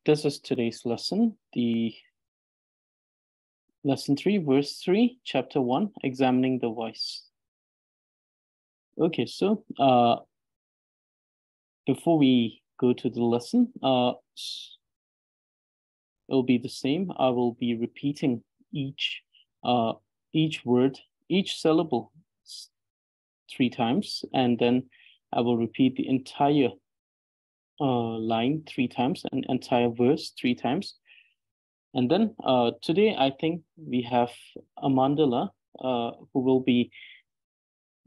this is today's lesson, the lesson 3, verse 3, chapter 1, examining the voice. Okay, so before we go to the lesson, it'll be the same. I will be repeating each word, each syllable 3 times, and then I will repeat the entire line 3 times, and entire verse 3 times. And then today, I think we have a mandala who will be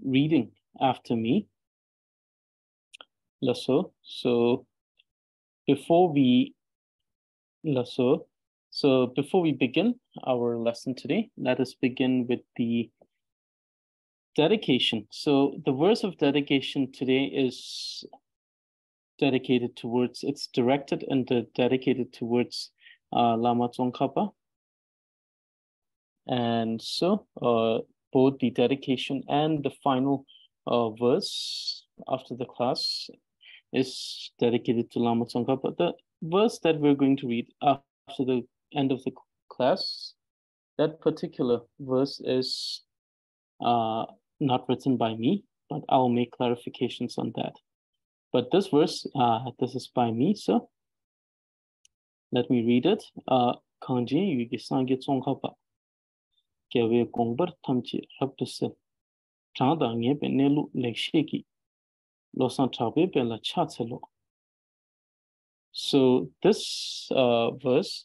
reading after me. So before we begin our lesson today, let us begin with the dedication. So the verse of dedication today is dedicated towards, it's directed and dedicated towards Lama Tsongkhapa. And so both the dedication and the final verse after the class is dedicated to Lama Tsongkhapa. The verse that we're going to read after the end of the class, that particular verse is not written by me, but I'll make clarifications on that. But this verse, this is by me, so let me read it. Kanji yugi sangye Tsongkhapa. Kyawe gongbar tamchi raptuse. Changda ngebe nelu lekshe ki. Losan trabe bela chatselo. So this verse,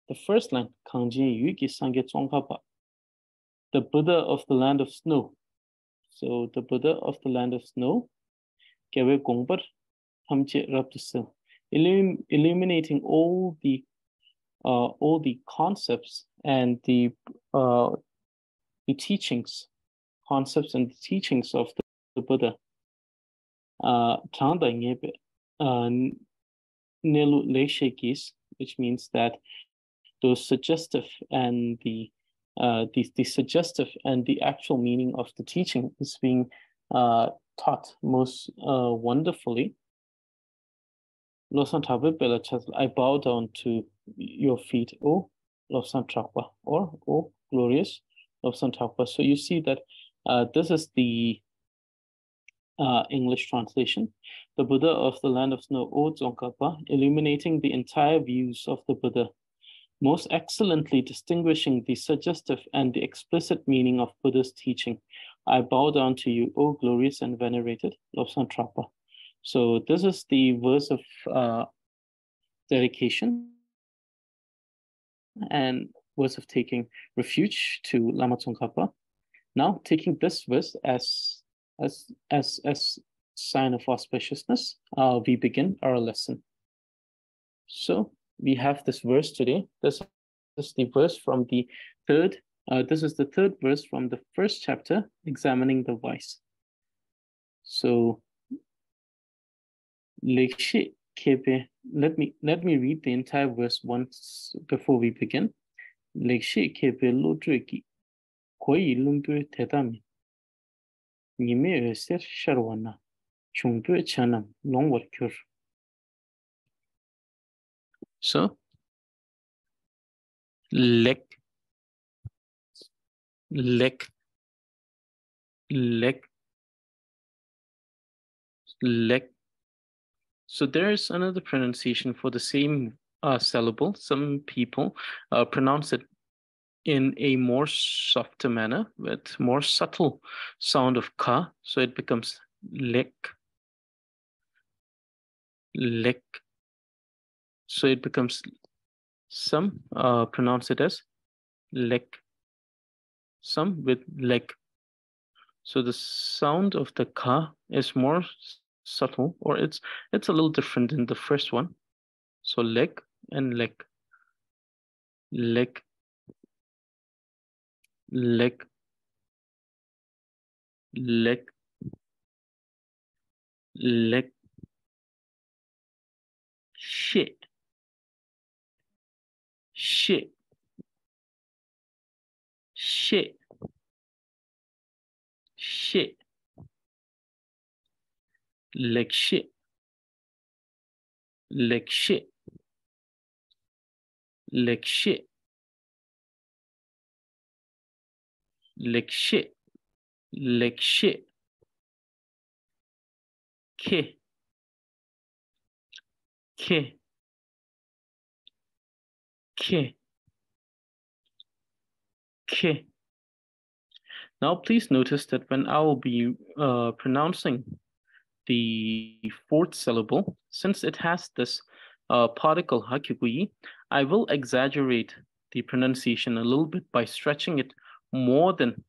the first line, Kanji yugi sangye Tsongkhapa. The Buddha of the land of snow. So the Buddha of the land of snow. Kyawe gongbar tamchi raptuse. Illuminating all the concepts and the teachings, concepts and the teachings of the Buddha. Changda ngebe nelu leishekis, which means that those suggestive and the suggestive and the actual meaning of the teaching is being taught most wonderfully. I bow down to your feet, O Lobsan Trakpa, or O glorious Lobsan Trakpa. So you see that this is the English translation. The Buddha of the land of snow, O Tsongkhapa, illuminating the entire views of the Buddha, most excellently distinguishing the suggestive and the explicit meaning of Buddha's teaching. I bow down to you, O glorious and venerated Lobsan Trakpa. So this is the verse of dedication and verse of taking refuge to Lama Tsongkhapa. Now, taking this verse as sign of auspiciousness, we begin our lesson. So we have this verse today. This is the verse from the third. This is the third verse from the first chapter, examining the voice. So. Legshe kepe. Let me read the entire verse once before we begin. Legshe kepe lodreki koi lumbu tedami. Nime öser sharwana chungbu chanam longwar kyur. So lek. So there's another pronunciation for the same syllable. Some people pronounce it in a more softer manner with more subtle sound of ka. So it becomes lek. So it becomes, some pronounce it as lek, some with leg. So the sound of the ka is more subtle, or it's a little different than the first one. So leg and leg. Shit. Legshe. Legshe, Legshe, Legshe, Ke, Ke, Ke, Ke. Now, please notice that when I will be pronouncing the fourth syllable, since it has this particle hakikui, I will exaggerate the pronunciation a little bit by stretching it more than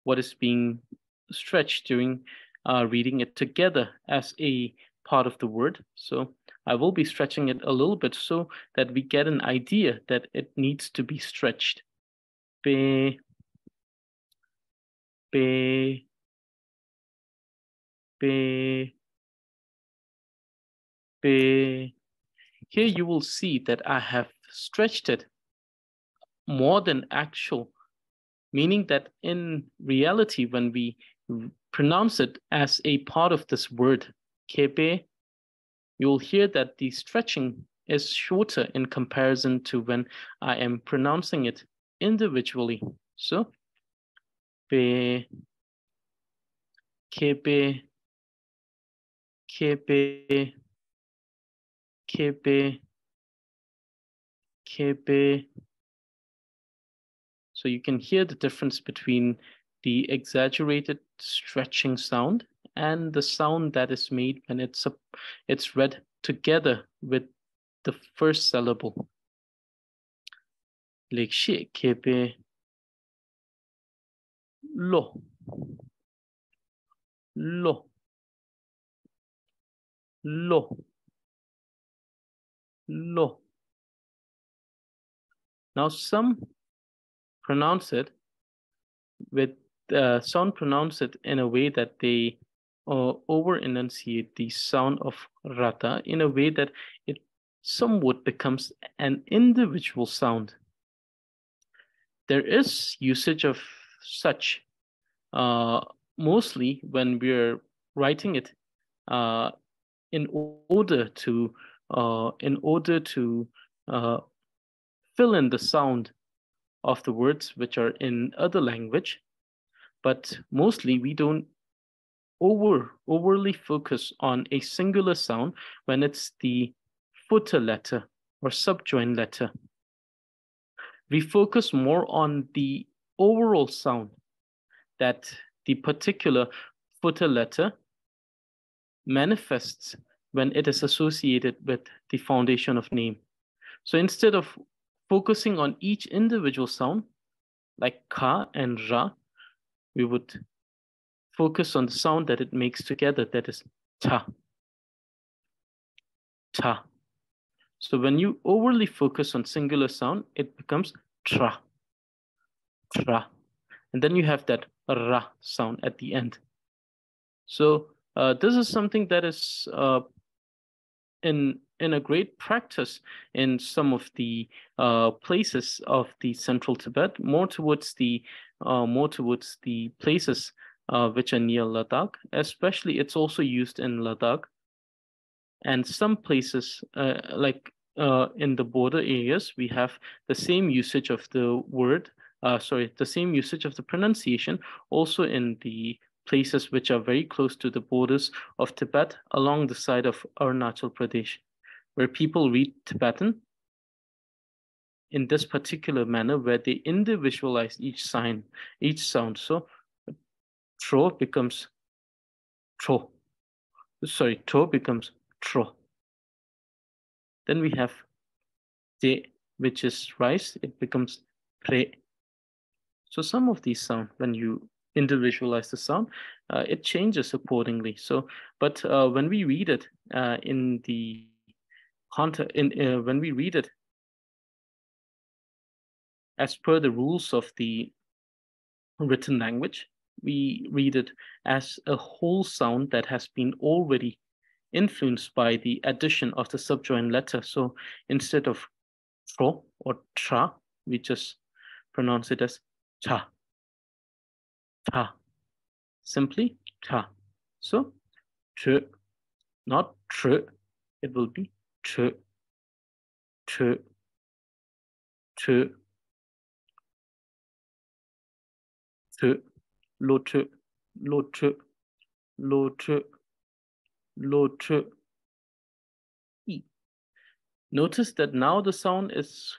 what is being stretched during reading it together as a part of the word. So I will be stretching it a little bit so that we get an idea that it needs to be stretched. Be, be, be, be. Here you will see that I have stretched it more than actual, meaning that in reality, when we pronounce it as a part of this word, kepe, you'll hear that the stretching is shorter in comparison to when I am pronouncing it individually. So, pe, kepe, kepe, kepe, kepe. So you can hear the difference between the exaggerated stretching sound and the sound that is made when it's read together with the first syllable. Legshe kepe lo, lo, lo, lo. Now some pronounce it with some pronounce it in a way that they over enunciate the sound of rata in a way that it somewhat becomes an individual sound. There is usage of such mostly when we're writing it in order to fill in the sound of the words which are in other language, but mostly we don't overly focus on a singular sound when it's the footer letter or subjoined letter. We focus more on the overall sound that the particular footer letter manifests when it is associated with the foundation of name. So instead of focusing on each individual sound, like ka and ra, we would focus on the sound that it makes together, that is ta, ta. So when you overly focus on singular sound, it becomes tra, tra. And then you have that ra sound at the end. So this is something that is in a great practice in some of the places of the central Tibet, more towards the places which are near Ladakh. Especially, it's also used in Ladakh, and some places like in the border areas, we have the same usage of the word. The same usage of the pronunciation also in the places which are very close to the borders of Tibet along the side of Arunachal Pradesh, where people read Tibetan in this particular manner, where they individualize each sound. So tro becomes tro. Sorry, tro becomes tro. Then we have de, which is rice, it becomes re. So some of these sound, when you individualize the sound, it changes accordingly. So, but when we read it in the context, when we read it as per the rules of the written language, we read it as a whole sound that has been already influenced by the addition of the subjoined letter. So instead of tro or tra, we just pronounce it as cha, ta, simply ta. So tr, not tr, it will be tr, tr. to, lo to, lo to, lo to, lo to, e. Notice that now the sound is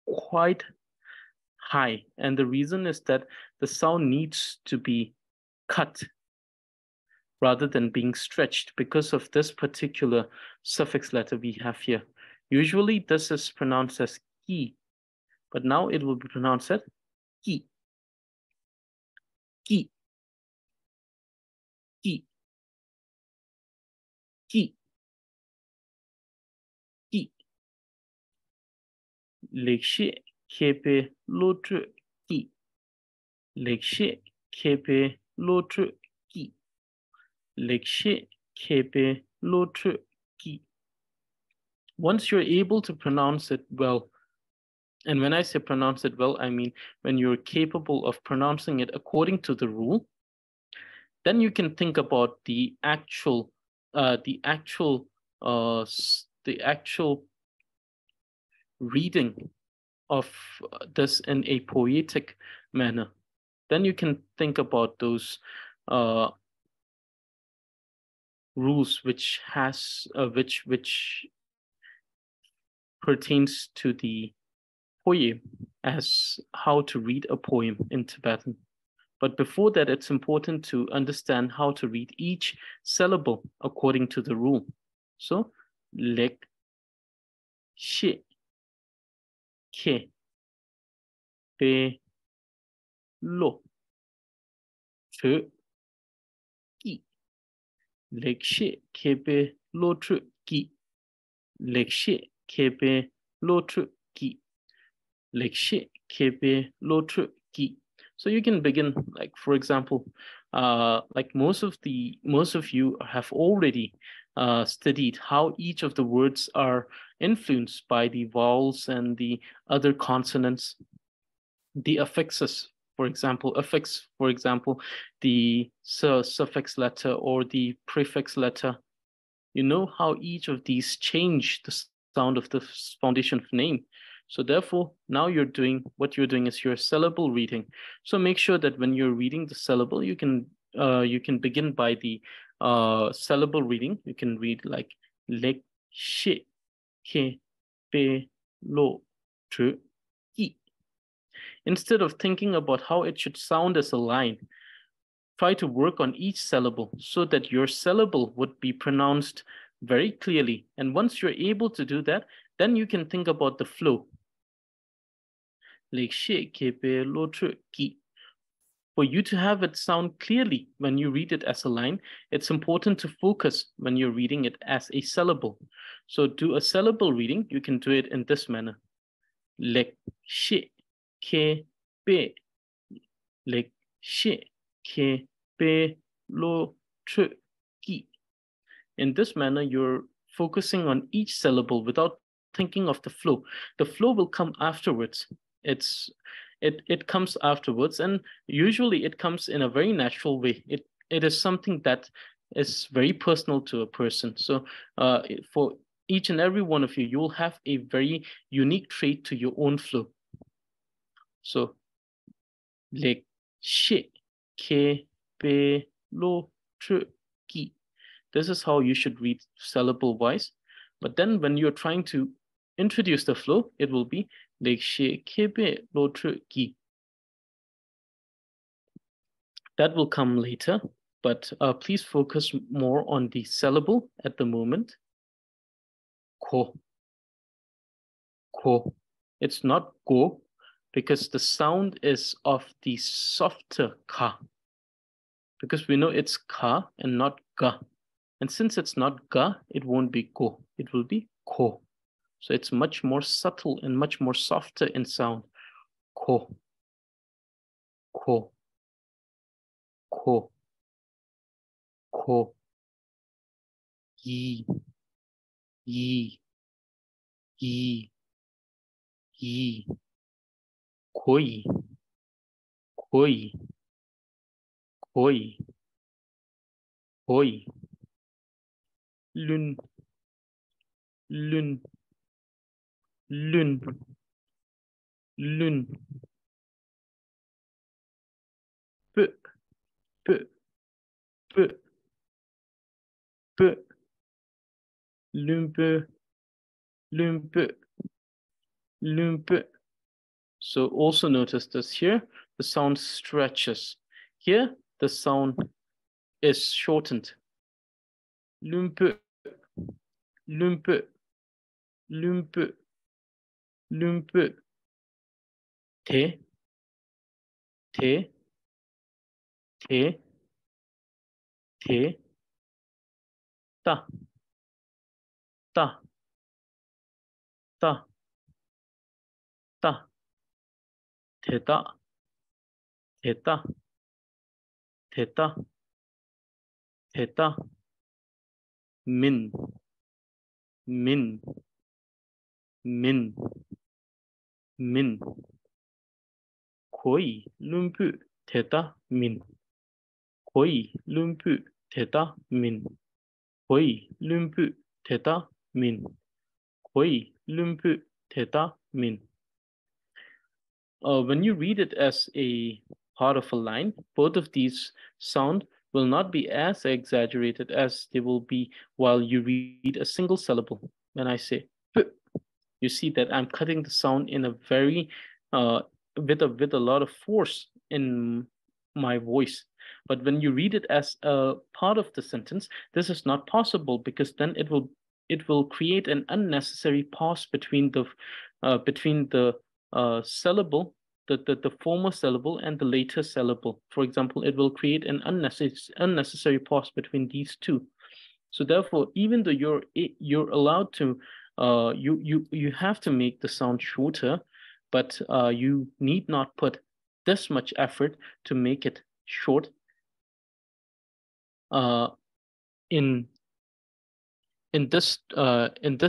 quite high, and the reason is that the sound needs to be cut rather than being stretched because of this particular suffix letter we have here. Usually this is pronounced as ki, but now it will be pronounced as ki, ki, ki, ki, ki. Legshe kepe lotu ki. Legshe kepe lotu ki. Legshe kepe lotu ki. Once you're able to pronounce it well, and when I say pronounce it well, I mean when you're capable of pronouncing it according to the rule, then you can think about the actual reading of this in a poetic manner. Then you can think about those rules which pertains to the poem as how to read a poem in Tibetan. But before that, it's important to understand how to read each syllable according to the rule. So, lek, she, ke, pe, lo, tu, ki. Lek, she, ke, pe, lo, tu, ki. Lek, she, ke, pe, lo, tu, ki. Lek, she, ke, pe, lo, tu, ki. So you can begin, like, for example, like most of you have already studied how each of the words are influenced by the vowels and the other consonants, the affixes, for example, the suffix letter or the prefix letter. You know how each of these change the sound of the foundation of name. So therefore, now what you're doing is your syllable reading. So make sure that when you're reading the syllable, you can begin by the syllable reading. You can read like lek, she, ke, pe, lo, tu, ki. Instead of thinking about how it should sound as a line, try to work on each syllable so that your syllable would be pronounced very clearly. And once you're able to do that, then you can think about the flow. For you to have it sound clearly when you read it as a line, it's important to focus when you're reading it as a syllable. So do a syllable reading. You can do it in this manner. Lek, she, ke, pe. Lek, she, ke, pe, lo, tu, ki. In this manner, you're focusing on each syllable without thinking of the flow. The flow will come afterwards. It comes afterwards, and usually it comes in a very natural way. It is something that is very personal to a person. So for each and every one of you, you'll have a very unique trait to your own flow. So, lek, she, ke, pe, lo, tu, ki. This is how you should read syllable wise. But then when you're trying to introduce the flow, it will be lek, she, ke, pe, lo, tu, ki. That will come later, but please focus more on the syllable at the moment. Ko. Ko. It's not go, because the sound is of the softer ka. Because we know it's ka and not ga. And since it's not ga, it won't be go. It will be ko. So it's much more subtle and much more softer in sound. Ko. Ko. Ko. Ko. Yi. Yi. Yi. Yi. Koi. Koi. Koi. Koi. Lun. Lun. Lun. lun, p, p, p, p, lumpe, lumpe, lumpe. So also notice this here, the sound stretches. Here, the sound is shortened. Lumpe, lumpe, lumpe, lumpe. Te, te, te, te, ta, ta, ta, ta, teta, teta, teta, teta, min, min, min, min. Koi lumpu teta min. Koi lumpu teta min. Koi lumpu teta min. Koi lumpu teta min. When you read it as a part of a line, both of these sound will not be as exaggerated as they will be while you read a single syllable. When I say p, you see that I'm cutting the sound in a very with a lot of force in my voice. But when you read it as a part of the sentence, this is not possible because then it will create an unnecessary pause between the syllable, the former syllable and the later syllable. For example, it will create an unnecessary pause between these two. So therefore, even though you're allowed to, you have to make the sound shorter, but you need not put this much effort to make it short in this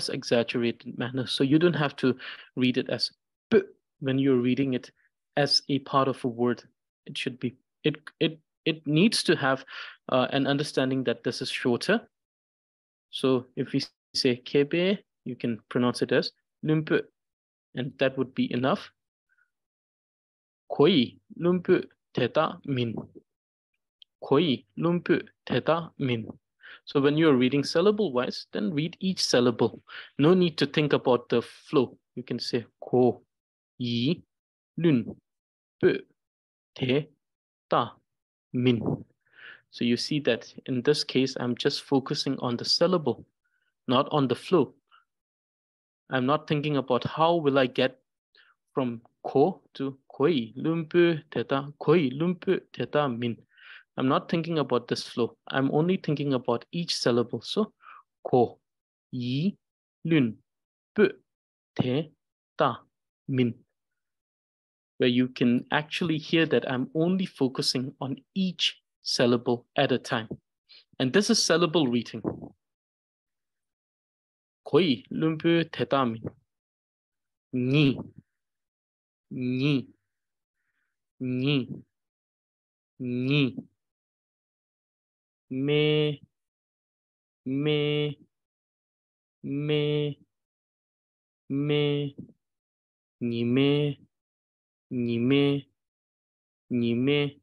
exaggerated manner. So you don't have to read it as p when you're reading it as a part of a word. It should be it needs to have an understanding that this is shorter. So if we say kebe, you can pronounce it as lumpu, and that would be enough. Koi lumpu teta min. Koi lumpu teta min. So when you're reading syllable wise, then read each syllable. No need to think about the flow. You can say ko, yi, lun, pu, te, ta, min. So you see that in this case, I'm just focusing on the syllable, not on the flow. I'm not thinking about how will I get from ko to koi, lumpu, teta, koi, lumpu, teta, min. I'm not thinking about this flow. I'm only thinking about each syllable. So ko, yi, lun, pu, te, ta, min. Where you can actually hear that I'm only focusing on each syllable at a time. And this is syllable reading. Koi, lumpu, teta, min. Ni, ni, ni, ni. Me, me, me, me, ni me, ni me, ni me,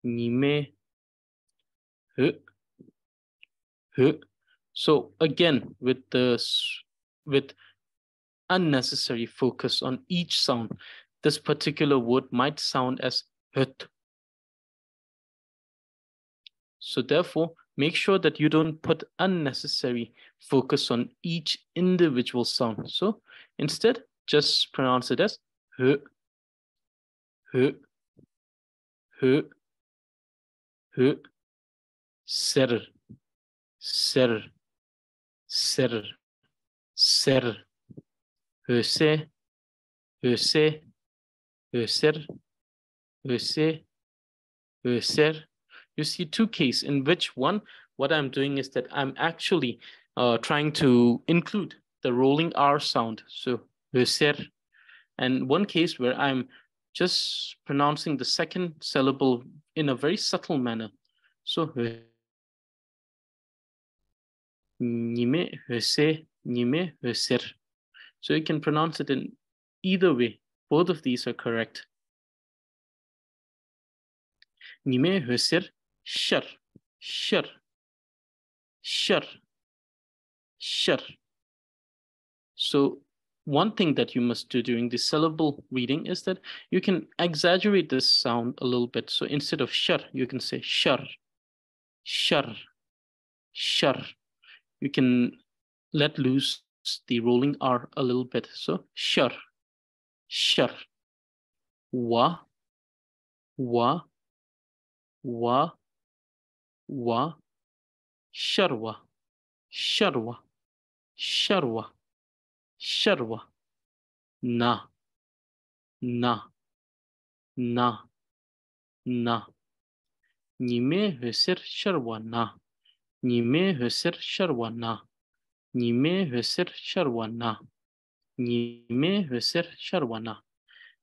ni me, h, h. So again, with unnecessary focus on each sound, this particular word might sound as hut. So therefore, make sure that you don't put unnecessary focus on each individual sound. So instead, just pronounce it as h, h, h, h, ser, ser, ser, ser, höse, höse, höser, höse, höser. You see two cases in which one, what I'm doing is that I'm actually trying to include the rolling R sound. So höser. And one case where I'm just pronouncing the second syllable in a very subtle manner. So nime, höse, nime, höser. So you can pronounce it in either way. Both of these are correct. Nime hösir shar, shar, shar, shar. So one thing that you must do during the syllable reading is that you can exaggerate this sound a little bit. So instead of shar, you can say shar, shar, shar. You can let loose the rolling R a little bit. So shar, shar, wa, wa, wa, wa, sharwa, sharwa, sharwa, sharwa, na, na, na, na. Nime hösir sharwa na. Nime hösir sharwa na. Nime hösir sharwa na. Nime hösir sharwa na.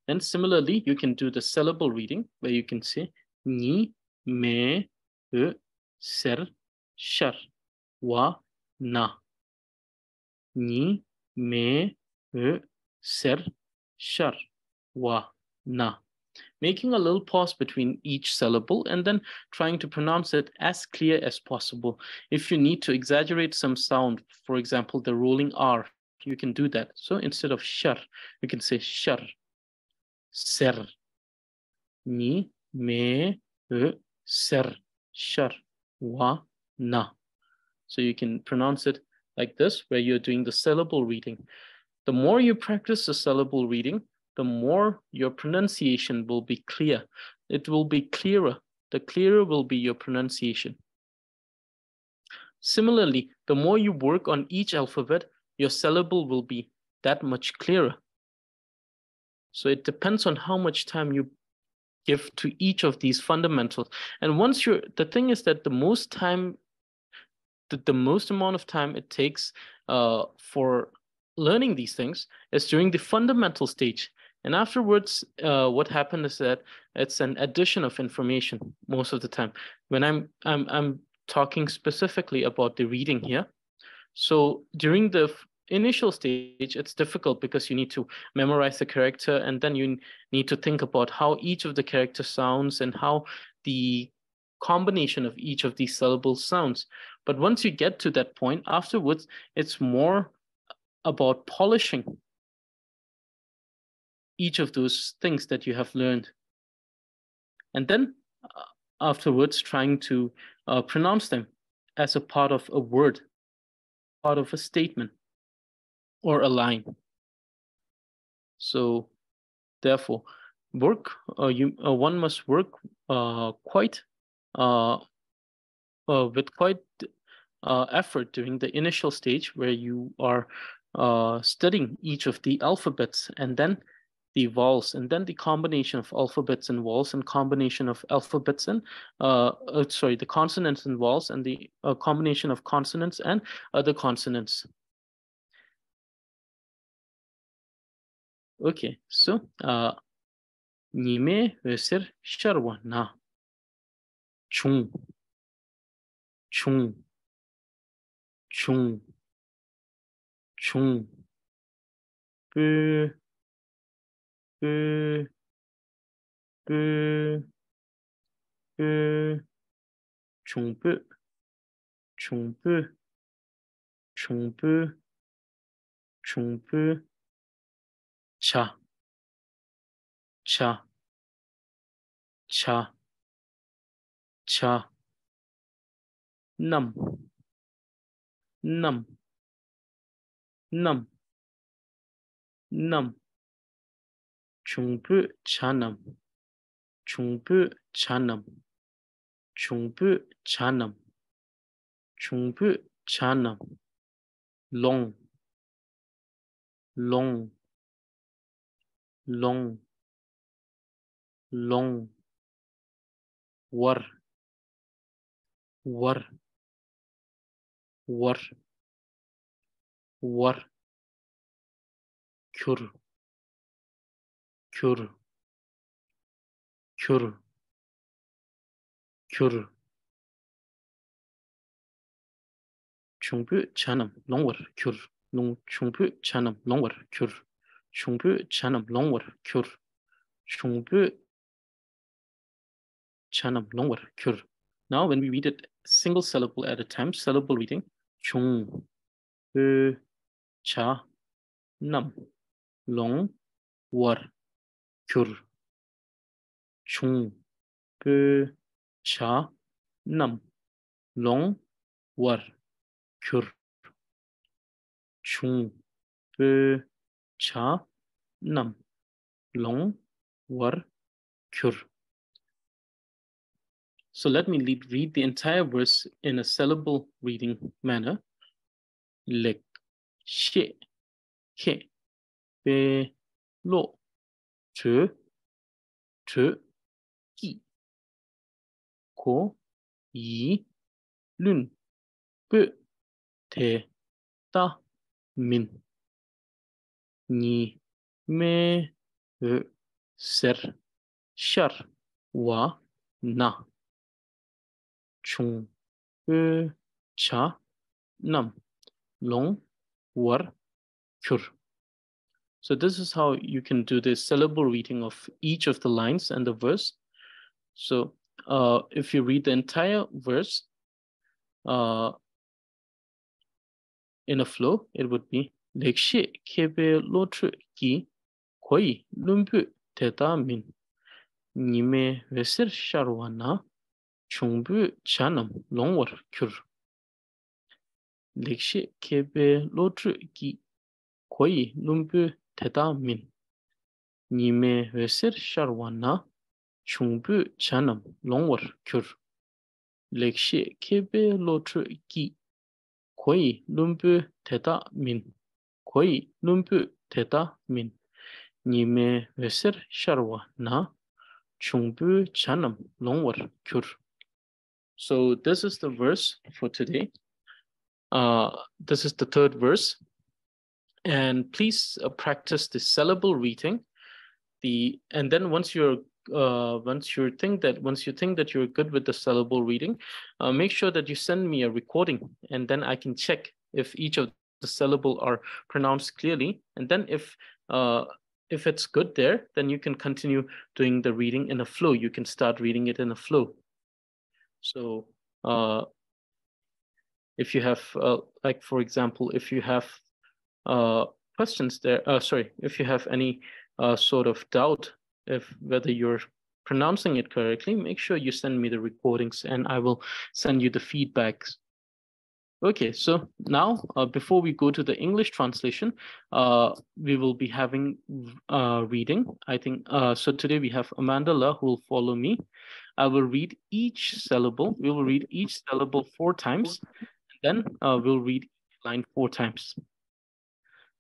And similarly, you can do the syllable reading where you can say ni, me, ser, shar, wa, na. Ni, me, ser, shar, wa, na. Making a little pause between each syllable and then trying to pronounce it as clear as possible. If you need to exaggerate some sound, for example, the rolling R, you can do that. So instead of shar, you can say shar, ser, ni, me, ser, shar, wa, na. So you can pronounce it like this, where you're doing the syllable reading. The more you practice the syllable reading, the more your pronunciation will be clear. It will be clearer. The clearer will be your pronunciation. Similarly, the more you work on each alphabet, your syllable will be that much clearer. So it depends on how much time you give to each of these fundamentals. And once the thing is that the most amount of time it takes for learning these things is during the fundamental stage. And afterwards, what happened is that it's an addition of information most of the time. When I'm talking specifically about the reading here. So during the initial stage, it's difficult because you need to memorize the character, and then you need to think about how each of the characters sounds and how the combination of each of these syllables sounds. But once you get to that point, afterwards, it's more about polishing each of those things that you have learned. And then afterwards, trying to pronounce them as a part of a word, part of a statement, or a line. So therefore, one must work with quite effort during the initial stage where you are studying each of the alphabets, and then the vowels, and then the combination of alphabets and vowels, and combination of alphabets and the consonants and vowels, and the combination of consonants and other consonants. Okay, so nime hösir sharwa na. Chung, chung, chung, chung. Bö, bö, bö, bö. Chung bö, chung bö, chung bö, chung bö. Cha, cha, cha, cha. Nam, nam, nam, nam. Chung bö, cha nam. Chung bö, cha nam. Chung bö, cha nam. Chung bö, cha nam. Long, long, long, long. War, war, war, war. Kür, kür, kür, kür. Chung bö, cha nam. Long war, kür. Chung bö, cha nam. Long war, kür. Chungbu chanam longwar kyur. Chungbu chanam longwar kyur. Now when we read it single syllable at a time, syllable reading. Chung cha nam long war kyur. Chung cha nam long war kyur. Chung cha nam long war kyur. So let me read the entire verse in a syllable reading manner. Lek she ke be lo tu ki ko yi lun bu te ta min ni me ser shar wa na chung cha nam long war kyur. So this is how you can do the syllable reading of each of the lines and the verse. So if you read the entire verse in a flow, it would be Legshe kebe lotru ki koi lumbu teta min nime veser sharwana chungbu chanam longwar kyur. Legshe kebe lotru ki koi lumbu teta min nime veser sharwana chungbu chanam longwar kyur. Legshe kebe lotru ki koi lumbu teta min koi lumbu teta min nime veser sharwa na chungbu chanam longwar kyur. So this is the verse for today. This is the third verse, and please practice the syllable reading. And then once you think that you're good with the syllable reading, make sure that you send me a recording, and then I can check if each of the syllable are pronounced clearly. And then if it's good there, then you can continue doing the reading in a flow. You can start reading it in a flow. So if you have, like for example, if you have questions there, if you have any sort of doubt whether you're pronouncing it correctly, make sure you send me the recordings and I will send you the feedbacks. Okay, so now before we go to the English translation, we will be having reading. I think so. Today we have Amanda La who will follow me. I will read each syllable. We will read each syllable 4 times. Then we'll read each line 4 times.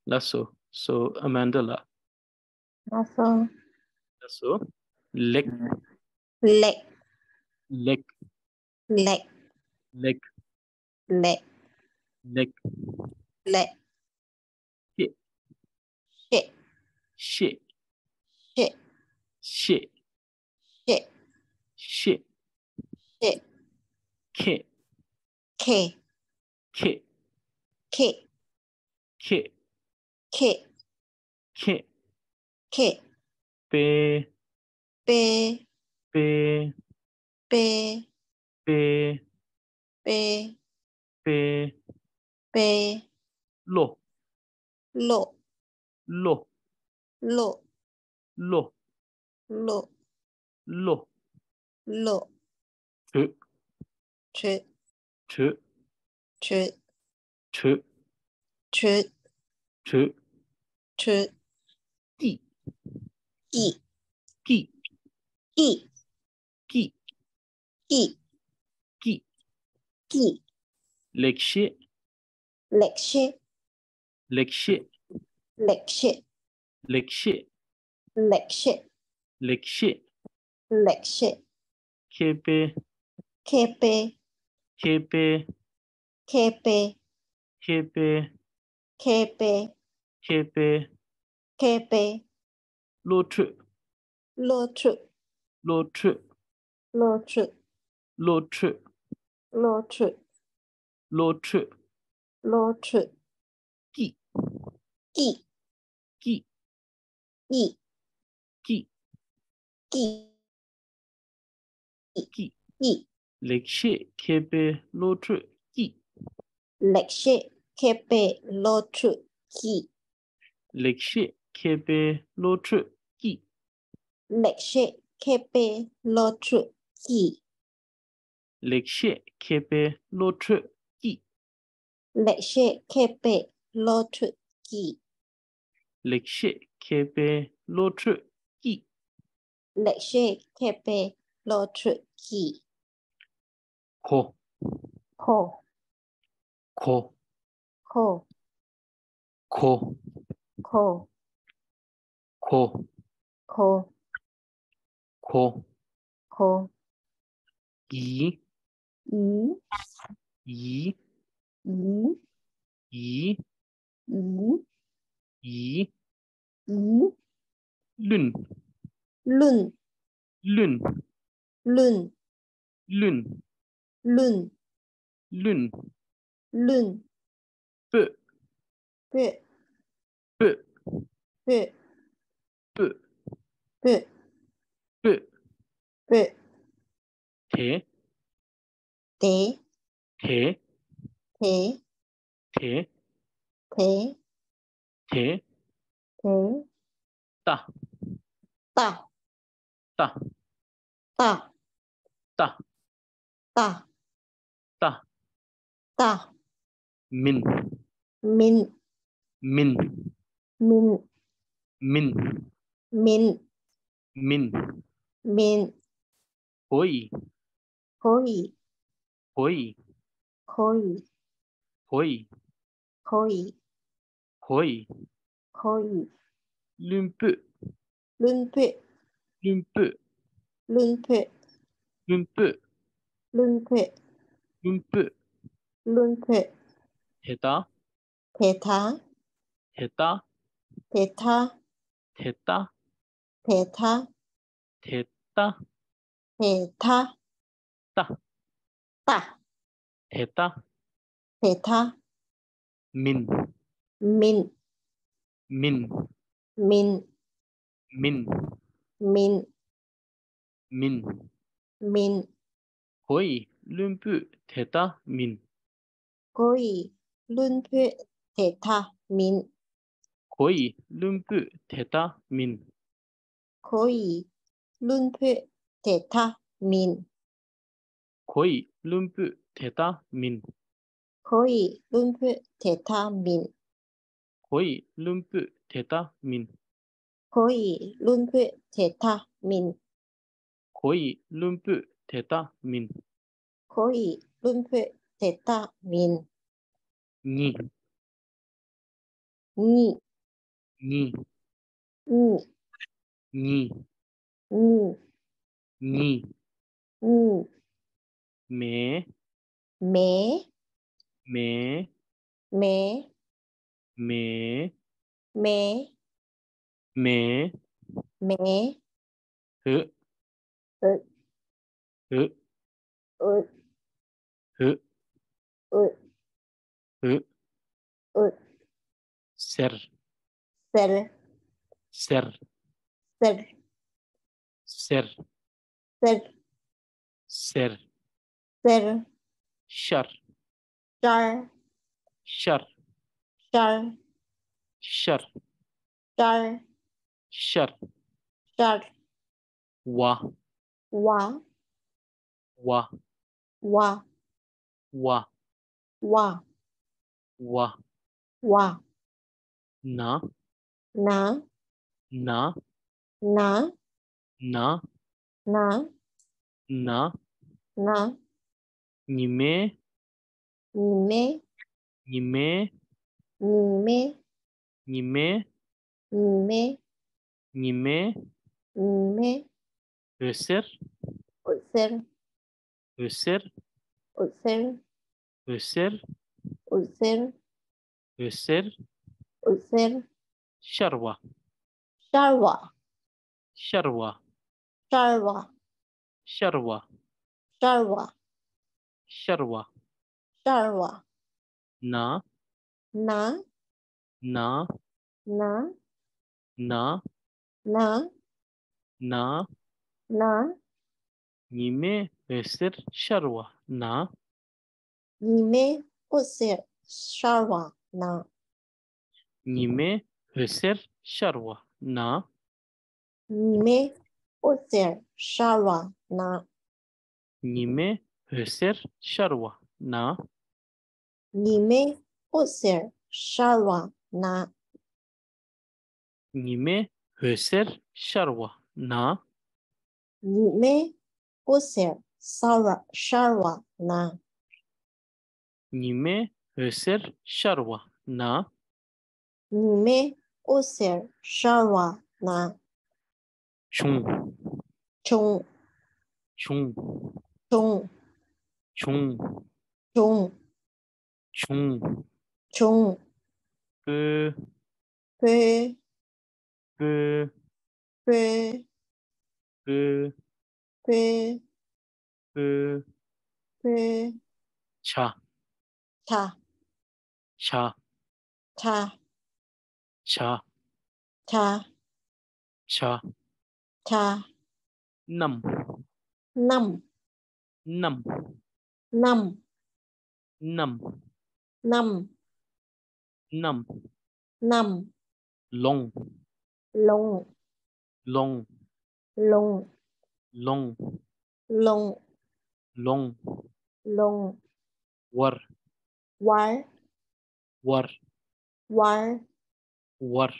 Lasso. So Amanda La. Lasso. Lasso. Leg. Leg. Leg. Leg. Leg. Leg. Leg. Leg. Shit. Shit. Shit. Shit. Shit. Shit. Shit. Shit. Kit. K. Kit. K. Kit. K. Kit. K. Be. Be. Be. Be. Be. Be. Be. Be. Lo. Lo. Lo. Lo. Lo. Lo. Lo. Lo. Tru. Tru. Tru. Tru. Tru. Tru. Tru. Tru. Gi. Gi. Gi. Gi. Gi. Gi. Gi. Gi. Legshe. Legshe. Legshe. Legshe. Legshe. Legshe. Legshe. Legshe. Kepe. Kepe. Kepe. Kepe. Kepe. Kepe. Kepe. Kepe. Lotru. Lotru. Lotru. Lotru. Lotru. Lotru. Lotru. Lotru. Gi. Gi. Gi. yi, ki, gi, ki. yi, Legshe kepe lotre ki. legshe, kepe, lotre, ki, Legshe kepe lotre ki. legshe, kepe, lotre, ki, Legshe kepe lotre ki. legshe, kepe, lotre, ki, Legshe kepe lotre ki. legshe, kepe, lotre, ki, Ko, ko, ko, ko, ko, ko, ko, ko, ko. ko, Yi, yi, yi, yi, yi, yi, yi. yi, Lun, lun, lun, lun, lun, lun, lun. lun, Pe, pe, pe, pe, pe, pe, pe. pe, Te, te, te, te, te, te, te. te, Ta, ta, ta, ta, ta, ta, ta. ta, Min, min, min, min, min, min, min. min, Hoi, hoi, hoi, hoi, hoi, hoi, hoi. hoi, Lumpu, lunpe, lumpu, lunpe, lumpu, lunpe, lumpu. lunpe, Theta, theta, theta, theta, theta, theta, theta, theta, ta, ta, theta. theta, Min, min, min, min, min, min, min. min, Hoi, lumpu, theta, min. goi, lunpe, theta, min, Hoi, lumpu, theta, min. goi, lunpe, theta, min, Hoi, lumpu, theta, min. goi, lunpe, theta, min, Hoi, lumpu, theta, min. goi, lunpe, theta, min, Hoi, lumpu, theta, min. goi, lunpe, theta, min, Ni, ni, ni, ni, ni, ni, ni. ni, Me, me, me, me, me, me, me. me, H, ut, h, ut, h, ut, h. ut, Ser, ser, ser, ser, ser, ser, ser. ser, Shar, char, shar, char, shar, char, shar. char, Wa, wa, wa, wa, wa, wa, wa. wa, Na, na, na, na, na, na, na. na, Nime, nime, nime, nime, nime, nime, nime. nime, Öser, ulcer, öser, ulcer, öser, ulcer, öser. ulcer, Sharwa, sharwa, sharwa, sharwa, sharwa, sharwa, sharwa. sharwa, Na, na, na, na, na. Na. Na. Na. Nime Veser Sharwa. Na. Nime Usir Sharwa. Na. Nime Veser Sharwa. Na. Nime Usir Sharwa. Na. Nime Veser Sharwa. Na. Nime Usir Sharwa. Na. Nime Veser Sharwa. Na. Nime Usir Sharwa. Na. Nime Veser Sharwa. Na. Nime Usir Sharwa. Na. Chung. Chung. Chung. Chung. Chung. Chung. Chung. Chung. Pe. Pe. Pe. Pe. Pe. Pe. Pe. Pe. Cha. Ta. Cha. Ta. Cha. Ta. Cha. Ta. Nam. Năm. Nam. Năm. Nam. Năm. Nam. Năm. Long. Long. Long. Long. Long. Long. Long. Long. War. War. War. War. War.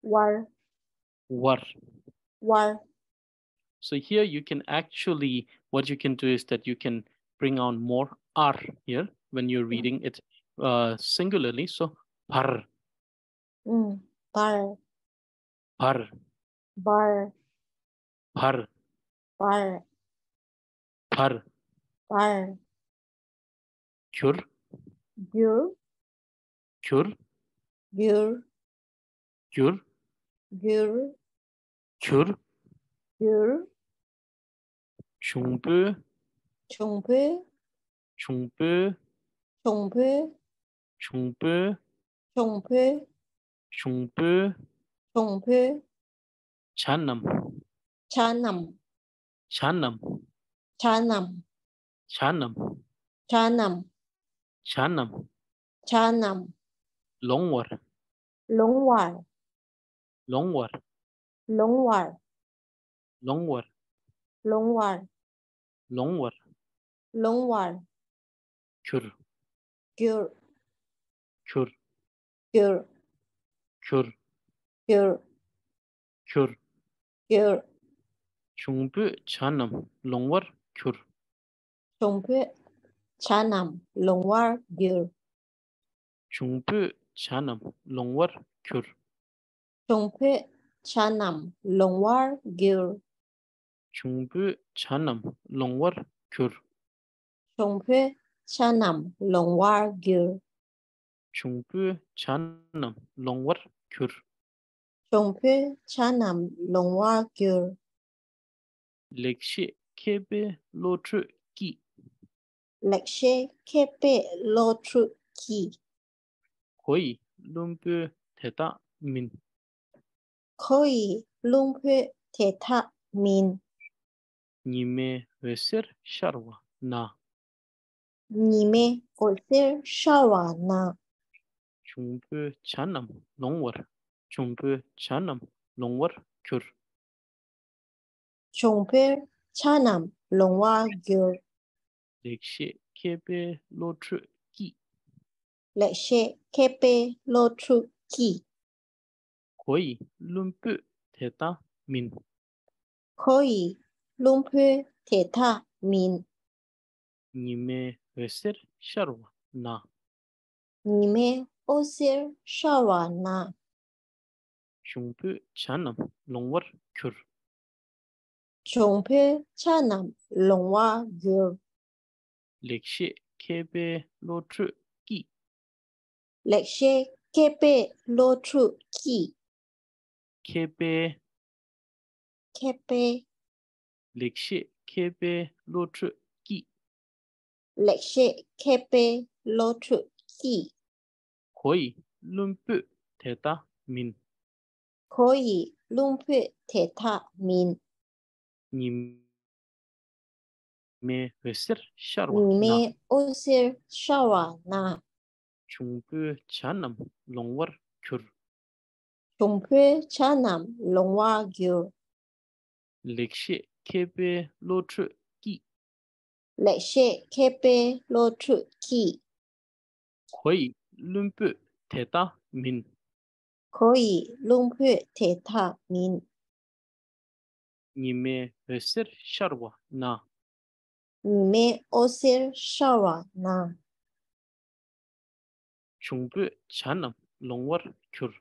War. War. War. So here you can actually, what you can do is that you can bring on more R here when you're reading it singularly. So par. Bar. Par. Bar. Par. Bar. Par. Bar. Kyur. Gyur. Kyur. Gyur. Kyur. Gyur. Kyur. Gyur. Chungpu. Chungpu. Chungpu. Chungpu. Chungpu. Chungpu. Chungpu. Chungpu. Chanam. Chanam. Chanam. Chanam. Chanam. Chanam. Chanam. Chanam. Longwar. Longwar. Longwar. Longwar. Longwar. Longwar. Longwar. Longwar. Kyur. Gyur. Kyur. Gyur. Kyur. Gyur. Kyur. Gyur. Chungpu chanam. Longwar. Kyur. Chungpu. Chanam. Longwar. Gyur. Chungpu chanam. Longwar. Kyur. Chungpu. Chanam. Longwar. Gyur. Chungpu chanam. Longwar. Kyur. Chungpu. Chanam. Longwar. Gyur. Chungpu chanam. Longwar. Kyur. Chungpu. Chanam. Longwar. Gyur. Legshe kebe lotru ki. Legshe kepe lotru ki. Koi lumpu theta min. Koi lumpu teta min. Nime veser sharwa na. Nime osir shawa na. Chungpu chanam. Longwar. Chungpu chanam. Longwar. Kyur. Chungpu. Chanam. Longwar. Gyur. Legshe kebe lotru ki. Legshe kepe lotru ki. Koi lumpu theta min. Koi lumpu teta min. Nime veser sharwa na. Nime osir shawa na. Chungpu chanam. Longwar. Kyur. Chungpu. Chanam. Longwar. Gyur. Legshe kebe lotru ki. Legshe kepe lotru ki. Kebe. Kepe. Legshe kebe lotru ki. Legshe kepe lotru ki. Koi lumpu theta min. Koi Lumpue Teta Min. Nime Husir Sharwa Na Nime Osir Shawa Na. Chungpu Chanam Longwar Kur Chumpue Chanam Longwa Gyur. Lekshe Kepe Lotru Ki Lekshe Kepe Lotru Ki. Koi Lumpu Teta Min Koi Lumpue Teta Min. Nime Husir Sharwa Na Nime Osir Shawa Na. Chungpu Chanam Longwar Kur.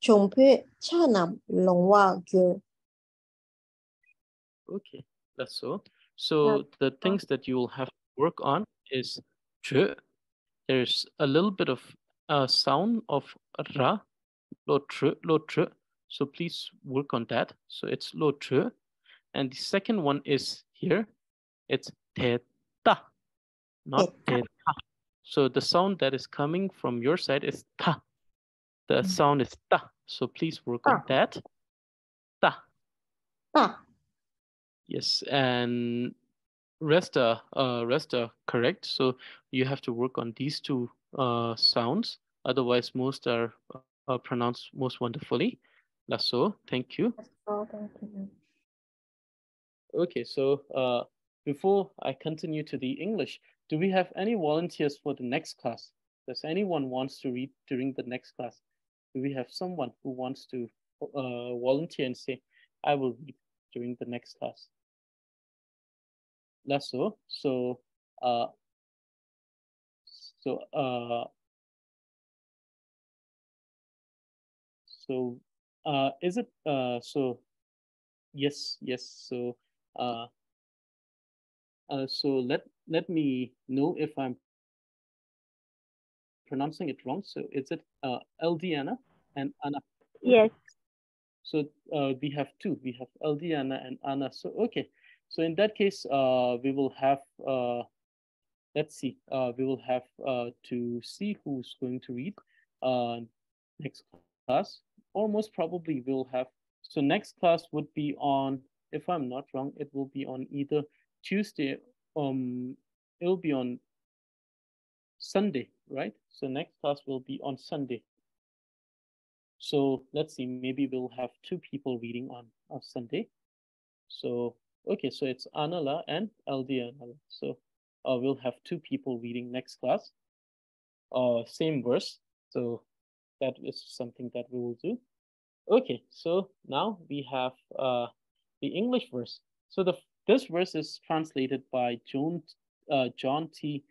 Chumpue Chanam Longwa Gyur. Okay, that's so. So the things that you will have to work on is ch. There's a little bit of sound of ra, lo tr. So please work on that. So it's lo tr. And the second one is here. It's te ta, not te ta. So the sound that is coming from your side is ta. The sound is ta. So please work on that. Ta. Ta. Yes, and rest are correct. So you have to work on these two sounds. Otherwise, most are pronounced most wonderfully. Lasso, thank you. Okay, so before I continue to the English, do we have any volunteers for the next class? Does anyone wants to read during the next class? Do we have someone who wants to volunteer and say, I will read during the next class? Lasso. So is it so yes, so so let me know if I'm pronouncing it wrong. So is it Eldiana and Anna? Yes. So we have two. We have Eldiana and Anna. So okay. So in that case, we will have let's see. We will have to see who's going to read next class, or most probably we'll have. So next class would be on, if I'm not wrong, it will be on either Tuesday. It'll be on Sunday, right? So next class will be on Sunday. So let's see. Maybe we'll have two people reading on Sunday. So okay. So it's Anala and LD Anala. So we'll have two people reading next class. Same verse. So that is something that we will do. Okay, so now we have the English verse. So this verse is translated by John T.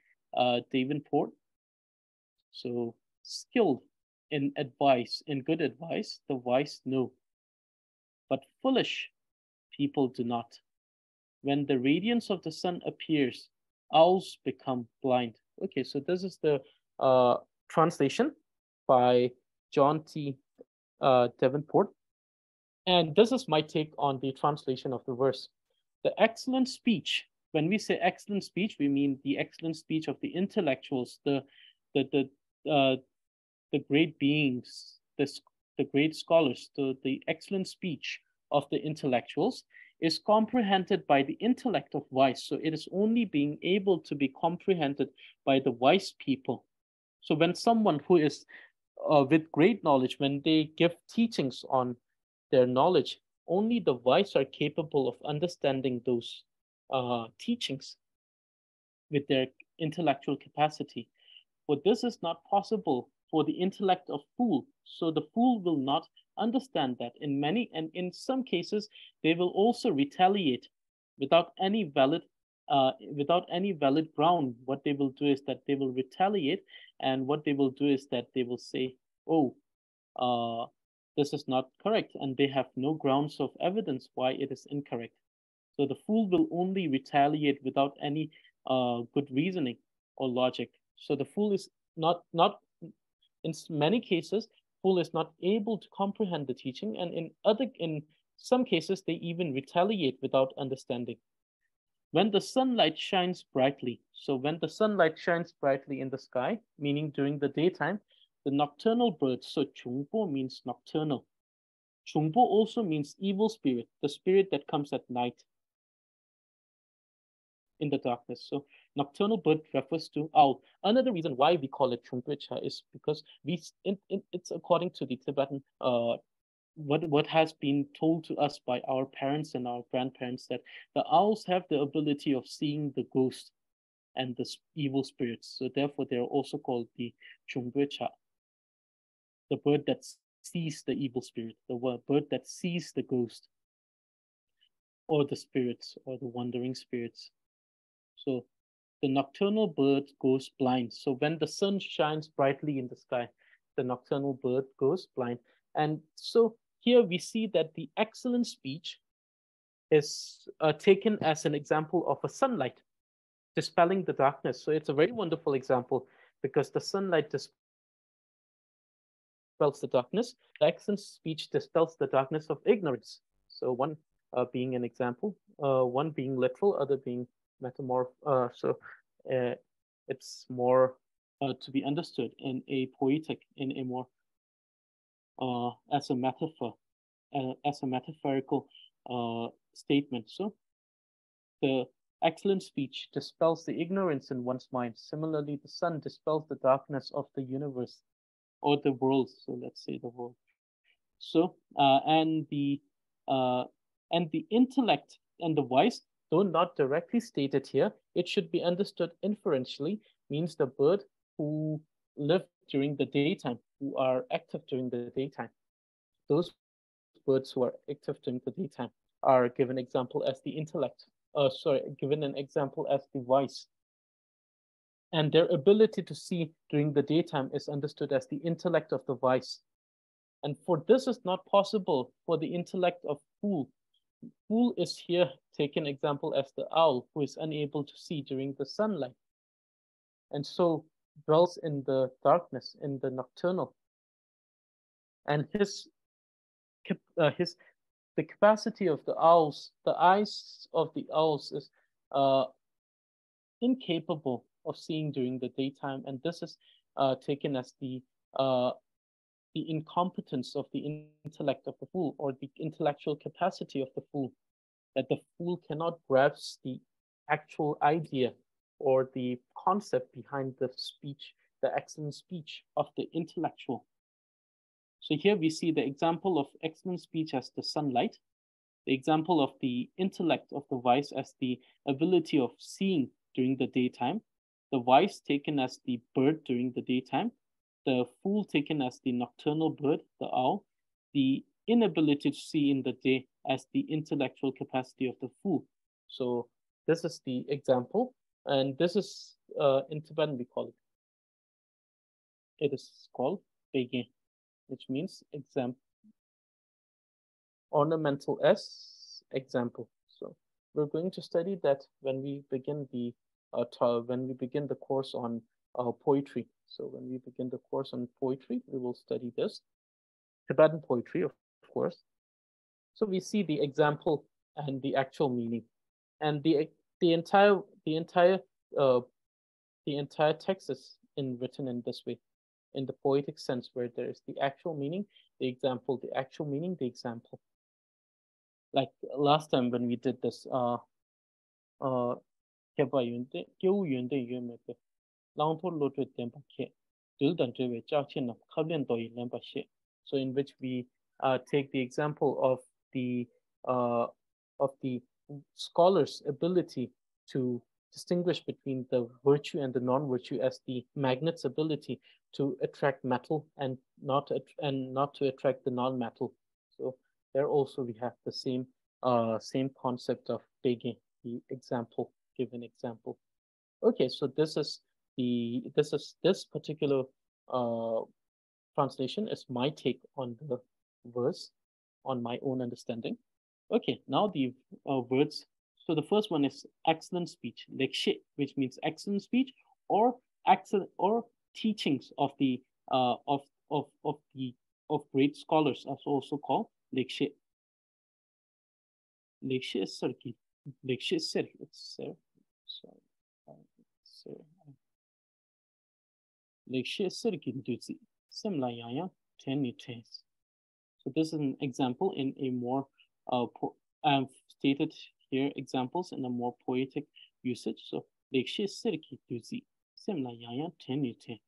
Davenport. So skilled in advice, in good advice, the wise know, but foolish people do not. When the radiance of the sun appears, owls become blind. Okay, so this is the translation by John T. Davenport. And this is my take on the translation of the verse. The excellent speech, when we say excellent speech, we mean the excellent speech of the intellectuals, the great beings, the great scholars, the excellent speech of the intellectuals is comprehended by the intellect of wise. So it is only being able to be comprehended by the wise people. So when someone who is with great knowledge, when they give teachings on their knowledge, only the wise are capable of understanding those teachings with their intellectual capacity. But this is not possible for the intellect of fool. So the fool will not understand that. In some cases, they will also retaliate without any valid ground. What they will do is that they will retaliate, and what they will do is that they will say, "Oh, this is not correct," and they have no grounds of evidence why it is incorrect. So the fool will only retaliate without any good reasoning or logic. So the fool is not in many cases, fool is not able to comprehend the teaching, and in some cases they even retaliate without understanding. When the sunlight shines brightly, so when the sunlight shines brightly in the sky, meaning during the daytime, the nocturnal birds, so chungpo means nocturnal. Chungpo also means evil spirit, the spirit that comes at night in the darkness. So nocturnal bird refers to owl. Another reason why we call it Chungpecha is because it's according to the Tibetan what has been told to us by our parents and our grandparents, that the owls have the ability of seeing the ghost and the evil spirits. So therefore, they're also called the Chungpecha, the bird that sees the evil spirit, the bird that sees the ghost or the spirits or the wandering spirits. So the nocturnal bird goes blind. So when the sun shines brightly in the sky, the nocturnal bird goes blind. And so here we see that the excellent speech is taken as an example of a sunlight dispelling the darkness. So it's a very wonderful example because the sunlight dispels the darkness. The excellent speech dispels the darkness of ignorance. So one being an example, one being literal, other being metamorph. It's more to be understood in a poetic, in a more as a metaphor, as a metaphorical statement. So the excellent speech dispels the ignorance in one's mind. Similarly, the sun dispels the darkness of the universe or the world. So let's say the world. So and the intellect and the wise, though not directly stated here, it should be understood inferentially, means the bird who live during the daytime, who are active during the daytime. Those birds who are active during the daytime are given example as the intellect. Given an example as the wise. And their ability to see during the daytime is understood as the intellect of the wise. And for this is not possible for the intellect of fool. Fool is here taken example as the owl who is unable to see during the sunlight. And so dwells in the darkness, in the nocturnal. And the capacity of the owls, the eyes of the owls is incapable of seeing during the daytime. And this is taken as the incompetence of the intellect of the fool, or the intellectual capacity of the fool, that the fool cannot grasp the actual idea or the concept behind the speech, the excellent speech of the intellectual. So here we see the example of excellent speech as the sunlight, the example of the intellect of the wise as the ability of seeing during the daytime, the wise taken as the bird during the daytime, the fool taken as the nocturnal bird, the owl, the inability to see in the day as the intellectual capacity of the fool. So this is the example, and this is in Tibetan we call it. It is called Beige, which means example. Ornamental S example. So we're going to study that when we begin the course on poetry. So when we begin the course on poetry, we will study this Tibetan poetry, of course. So we see the example and the actual meaning, and the entire text is written in this way, in the poetic sense, where there is the actual meaning, the example, the actual meaning, the example. Like last time when we did this, so in which we take the example of the scholar's ability to distinguish between the virtue and the non-virtue as the magnet's ability to attract metal and not to attract the non-metal. So there also we have the same concept of begging, the example, given example. Okay, so this particular translation is my take on the verse, on my own understanding. Okay, now the words. So the first one is excellent speech, legshe, which means excellent speech or excellent or teachings of the of great scholars, are also called legshe. Legshe is circuit. Legshe is circuit. Legshe is circuit duty. Simla yaya 10 tense. So this is an example in a more, I've stated here examples in a more poetic usage. So, Legshe sirki tuzi, simla yaya tenite.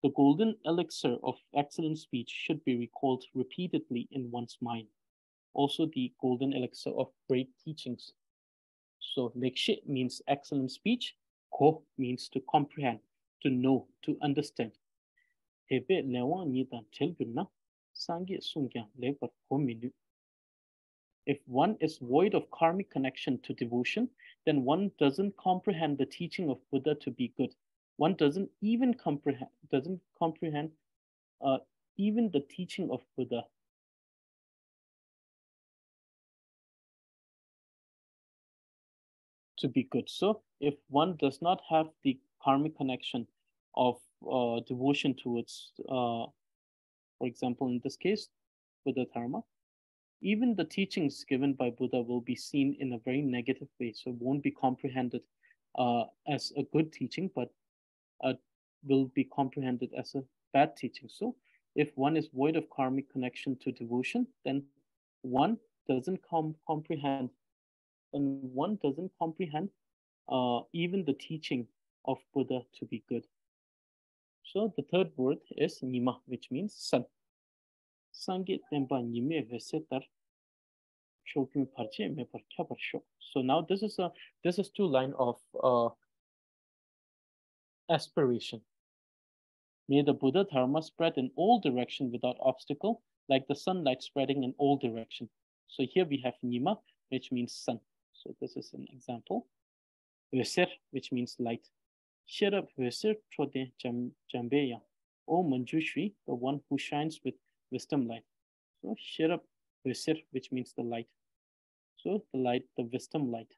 The golden elixir of excellent speech should be recalled repeatedly in one's mind. Also, the golden elixir of great teachings. So, Legshe means excellent speech. Ko means to comprehend, to know, to understand. Hebe lewa nidan telguna, sangi sungya lebar hominu. If one is void of karmic connection to devotion, then one doesn't comprehend the teaching of Buddha to be good. One doesn't even comprehend even the teaching of Buddha to be good. So if one does not have the karmic connection of devotion towards, for example, in this case, Buddha Dharma, even the teachings given by Buddha will be seen in a very negative way. So it won't be comprehended as a good teaching, but will be comprehended as a bad teaching. So if one is void of karmic connection to devotion, then one doesn't comprehend, and one doesn't comprehend even the teaching of Buddha to be good. So the third word is nima, which means sun. Sange tempa nime vesetar. So now this is two line of aspiration. May the Buddha Dharma spread in all direction without obstacle, like the sunlight spreading in all direction. So here we have nima, which means sun. So this is an example. Veser, which means light. Shirab veser trode jambeya. O Manjushri, the one who shines with wisdom light. So Shirab veser, which means the light. So the light, the wisdom light.